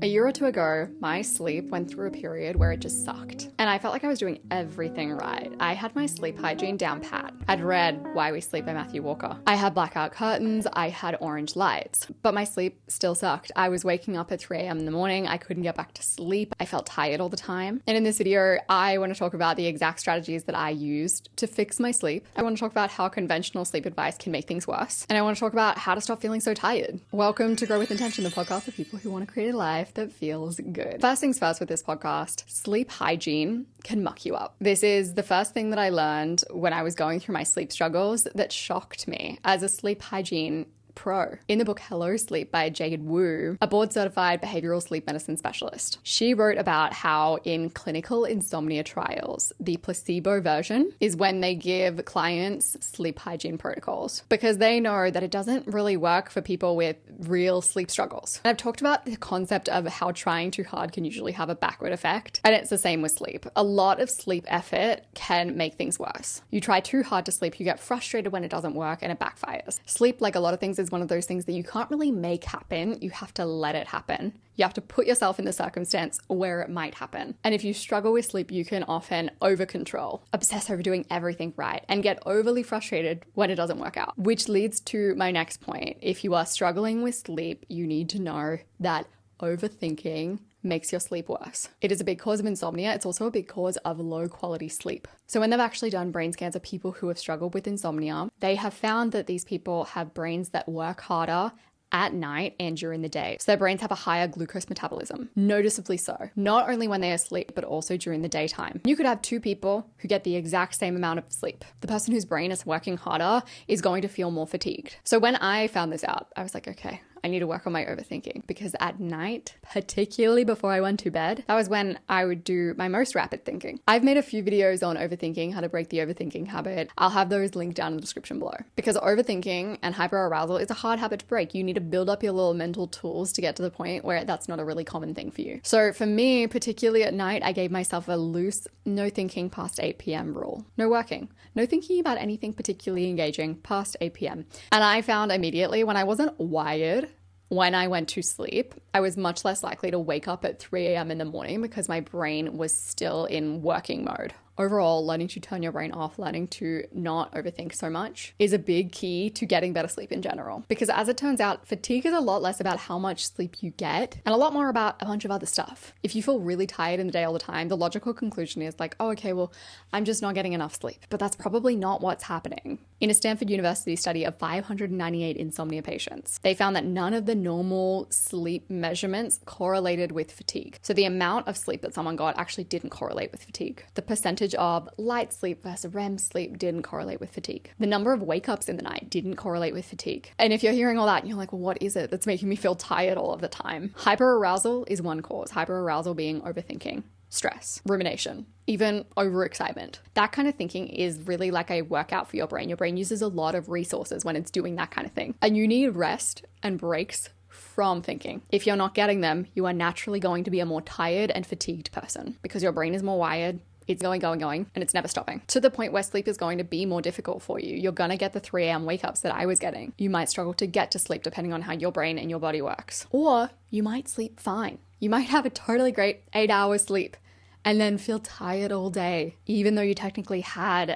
A year or two ago, my sleep went through a period where it just sucked. And I felt like I was doing everything right. I had my sleep hygiene down pat. I'd read Why We Sleep by Matthew Walker. I had blackout curtains, I had orange lights, but my sleep still sucked. I was waking up at 3 a.m. in the morning, I couldn't get back to sleep, I felt tired all the time. And in this video, I want to talk about the exact strategies that I used to fix my sleep. I want to talk about how conventional sleep advice can make things worse. And I want to talk about how to stop feeling so tired. Welcome to Grow With Intention, the podcast for people who want to create a life that feels good. First things first with this podcast, sleep hygiene can muck you up. This is the first thing that I learned when I was going through my sleep struggles that shocked me as a sleep hygiene pro. In the book Hello Sleep by Jade Wu, a board-certified behavioral sleep medicine specialist, she wrote about how in clinical insomnia trials, the placebo version is when they give clients sleep hygiene protocols because they know that it doesn't really work for people with real sleep struggles. And I've talked about the concept of how trying too hard can usually have a backward effect, and it's the same with sleep. A lot of sleep effort can make things worse. You try too hard to sleep, you get frustrated when it doesn't work, and it backfires. Sleep, like a lot of things, is one of those things that you can't really make happen. You have to let it happen. You have to put yourself in the circumstance where it might happen. And if you struggle with sleep, you can often over-control, obsess over doing everything right, and get overly frustrated when it doesn't work out. Which leads to my next point. If you are struggling with sleep, you need to know that overthinking makes your sleep worse. It is a big cause of insomnia. It's also a big cause of low quality sleep. So when they've actually done brain scans of people who have struggled with insomnia, they have found that these people have brains that work harder at night and during the day. So their brains have a higher glucose metabolism, noticeably so. Not only when they are asleep, but also during the daytime. You could have two people who get the exact same amount of sleep. The person whose brain is working harder is going to feel more fatigued. So when I found this out, I was like, okay, I need to work on my overthinking, because at night, particularly before I went to bed, that was when I would do my most rapid thinking. I've made a few videos on overthinking, how to break the overthinking habit. I'll have those linked down in the description below, because overthinking and hyperarousal is a hard habit to break. You need to build up your little mental tools to get to the point where that's not a really common thing for you. So for me, particularly at night, I gave myself a loose no thinking past 8 p.m. rule. No working. No thinking about anything particularly engaging past 8 p.m. And I found immediately when I wasn't wired, when I went to sleep, I was much less likely to wake up at 3 a.m. in the morning because my brain was still in working mode. Overall, learning to turn your brain off, learning to not overthink so much is a big key to getting better sleep in general. Because as it turns out, fatigue is a lot less about how much sleep you get and a lot more about a bunch of other stuff. If you feel really tired in the day all the time, the logical conclusion is like, oh, okay, well, I'm just not getting enough sleep. But that's probably not what's happening. In a Stanford University study of 598 insomnia patients, they found that none of the normal sleep measurements correlated with fatigue. So the amount of sleep that someone got actually didn't correlate with fatigue. The percentage of light sleep versus REM sleep didn't correlate with fatigue. The number of wake-ups in the night didn't correlate with fatigue. And if you're hearing all that and you're like, well, what is it that's making me feel tired all of the time? Hyperarousal is one cause. Hyperarousal being overthinking, stress, rumination, even overexcitement. That kind of thinking is really like a workout for your brain. Your brain uses a lot of resources when it's doing that kind of thing. And you need rest and breaks from thinking. If you're not getting them, you are naturally going to be a more tired and fatigued person because your brain is more wired. It's going, and it's never stopping. To the point where sleep is going to be more difficult for you. You're going to get the 3 a.m. wake-ups that I was getting. You might struggle to get to sleep depending on how your brain and your body works. Or you might sleep fine. You might have a totally great 8 hours sleep and then feel tired all day, even though you technically had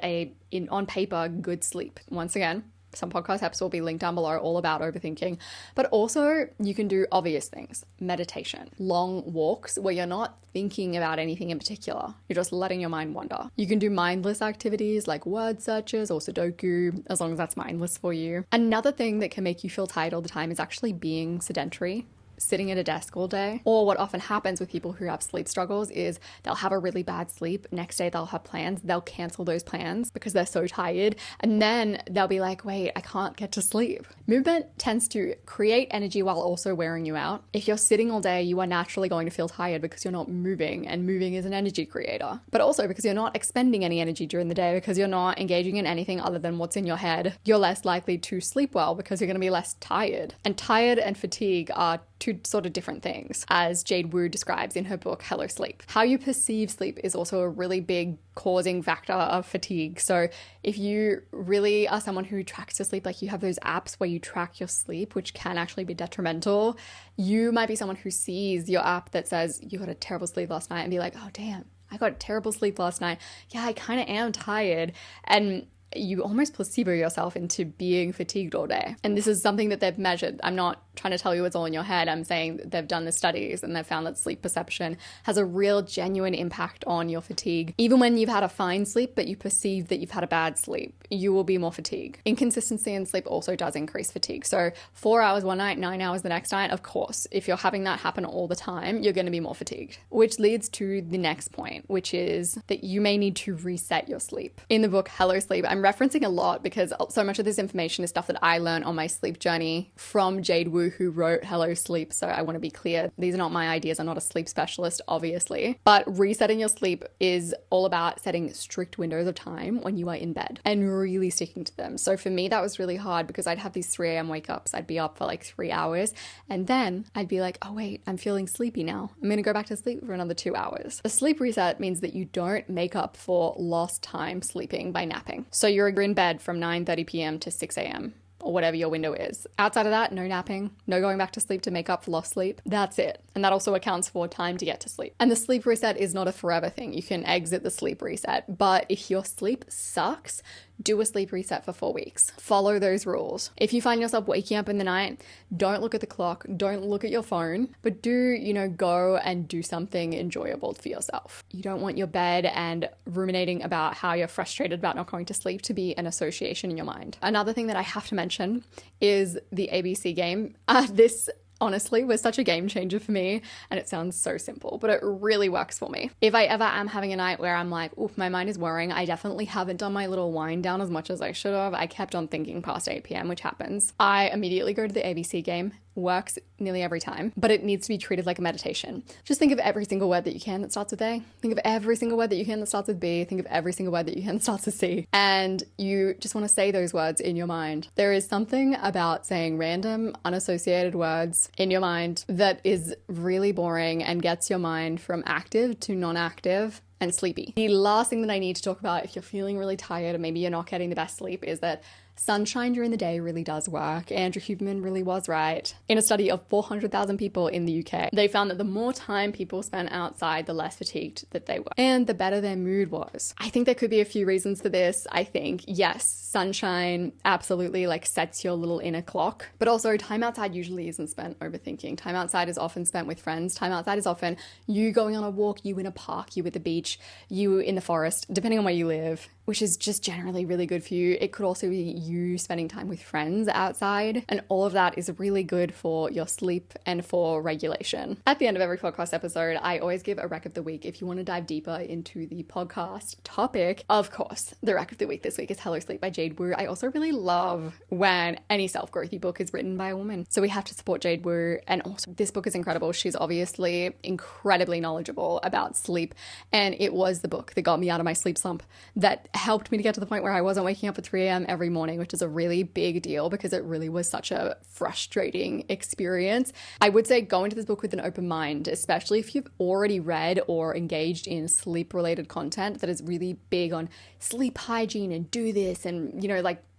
on paper, good sleep. Once again, some podcast apps will be linked down below all about overthinking, but also you can do obvious things. Meditation, long walks where you're not thinking about anything in particular. You're just letting your mind wander. You can do mindless activities like word searches or Sudoku, as long as that's mindless for you. Another thing that can make you feel tired all the time is actually being sedentary. Sitting at a desk all day. Or what often happens with people who have sleep struggles is they'll have a really bad sleep. Next day they'll have plans. They'll cancel those plans because they're so tired. And then they'll be like, wait, I can't get to sleep. Movement tends to create energy while also wearing you out. If you're sitting all day, you are naturally going to feel tired because you're not moving, and moving is an energy creator. But also because you're not expending any energy during the day, because you're not engaging in anything other than what's in your head, you're less likely to sleep well because you're going to be less tired. And tired and fatigue are two sort of different things, as Jade Wu describes in her book, Hello Sleep. How you perceive sleep is also a really big causing factor of fatigue. So If you really are someone who tracks your sleep, like you have those apps where you track your sleep, which can actually be detrimental, you might be someone who sees your app that says you got a terrible sleep last night and be like, oh damn, I got terrible sleep last night. Yeah, I kind of am tired. And you almost placebo yourself into being fatigued all day. And this is something that they've measured. I'm not trying to tell you it's all in your head. I'm saying that they've done the studies and they've found that sleep perception has a real genuine impact on your fatigue. Even when you've had a fine sleep, but you perceive that you've had a bad sleep, you will be more fatigued. Inconsistency in sleep also does increase fatigue. So 4 hours one night, 9 hours the next night, of course, if you're having that happen all the time, you're going to be more fatigued. Which leads to the next point, which is that you may need to reset your sleep. In the book, Hello Sleep, I'm referencing a lot because so much of this information is stuff that I learned on my sleep journey from Jade Wu, who wrote Hello Sleep. So I want to be clear, these are not my ideas. I'm not a sleep specialist, obviously. But resetting your sleep is all about setting strict windows of time when you are in bed and really sticking to them. So for me, that was really hard because I'd have these 3 a.m. wake ups. I'd be up for like 3 hours and then I'd be like, oh wait, I'm feeling sleepy now. I'm going to go back to sleep for another 2 hours. A sleep reset means that you don't make up for lost time sleeping by napping. So you're in bed from 9:30 p.m. to 6 a.m. or whatever your window is. Outside of that, no napping, no going back to sleep to make up for lost sleep. That's it. And that also accounts for time to get to sleep. And the sleep reset is not a forever thing. You can exit the sleep reset. But if your sleep sucks, do a sleep reset for 4 weeks. Follow those rules. If you find yourself waking up in the night, don't look at the clock, don't look at your phone, but do, go and do something enjoyable for yourself. You don't want your bed and ruminating about how you're frustrated about not going to sleep to be an association in your mind. Another thing that I have to mention is the ABC game. This honestly was such a game changer for me, and it sounds so simple, but it really works for me. If I ever am having a night where I'm like, oof, my mind is worrying, I definitely haven't done my little wind down as much as I should have. I kept on thinking past 8 p.m, which happens. I immediately go to the ABC game. Works nearly every time, but it needs to be treated like a meditation. Just think of every single word that you can that starts with A. Think of every single word that you can that starts with B. Think of every single word that you can that starts with C. And you just want to say those words in your mind. There is something about saying random, unassociated words in your mind that is really boring and gets your mind from active to non-active and sleepy. The last thing that I need to talk about if you're feeling really tired and maybe you're not getting the best sleep is that sunshine during the day really does work. Andrew Huberman really was right. In a study of 400,000 people in the UK, they found that the more time people spent outside, the less fatigued that they were, and the better their mood was. I think there could be a few reasons for this. I think, yes, sunshine absolutely sets your little inner clock, but also time outside usually isn't spent overthinking. Time outside is often spent with friends. Time outside is often you going on a walk, you in a park, you at the beach, you in the forest, depending on where you live, which is just generally really good for you. It could also be you spending time with friends outside, and all of that is really good for your sleep and for regulation. At the end of every podcast episode, I always give a rec of the week. If you want to dive deeper into the podcast topic, of course, the rec of the week this week is Hello Sleep by Jade Wu. I also really love when any self-growthy book is written by a woman. So we have to support Jade Wu. And also this book is incredible. She's obviously incredibly knowledgeable about sleep. And it was the book that got me out of my sleep slump that helped me to get to the point where I wasn't waking up at 3 a.m. every morning, which is a really big deal because it really was such a frustrating experience. I would say go into this book with an open mind, especially if you've already read or engaged in sleep-related content that is really big on sleep hygiene and do this and,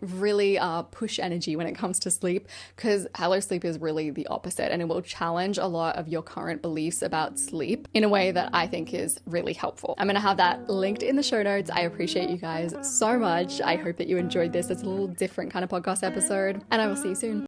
really push energy when it comes to sleep, because Hello Sleep is really the opposite, and it will challenge a lot of your current beliefs about sleep in a way that I think is really helpful. I'm going to have that linked in the show notes. I appreciate you guys so much. I hope that you enjoyed this. It's a little different kind of podcast episode, and I will see you soon.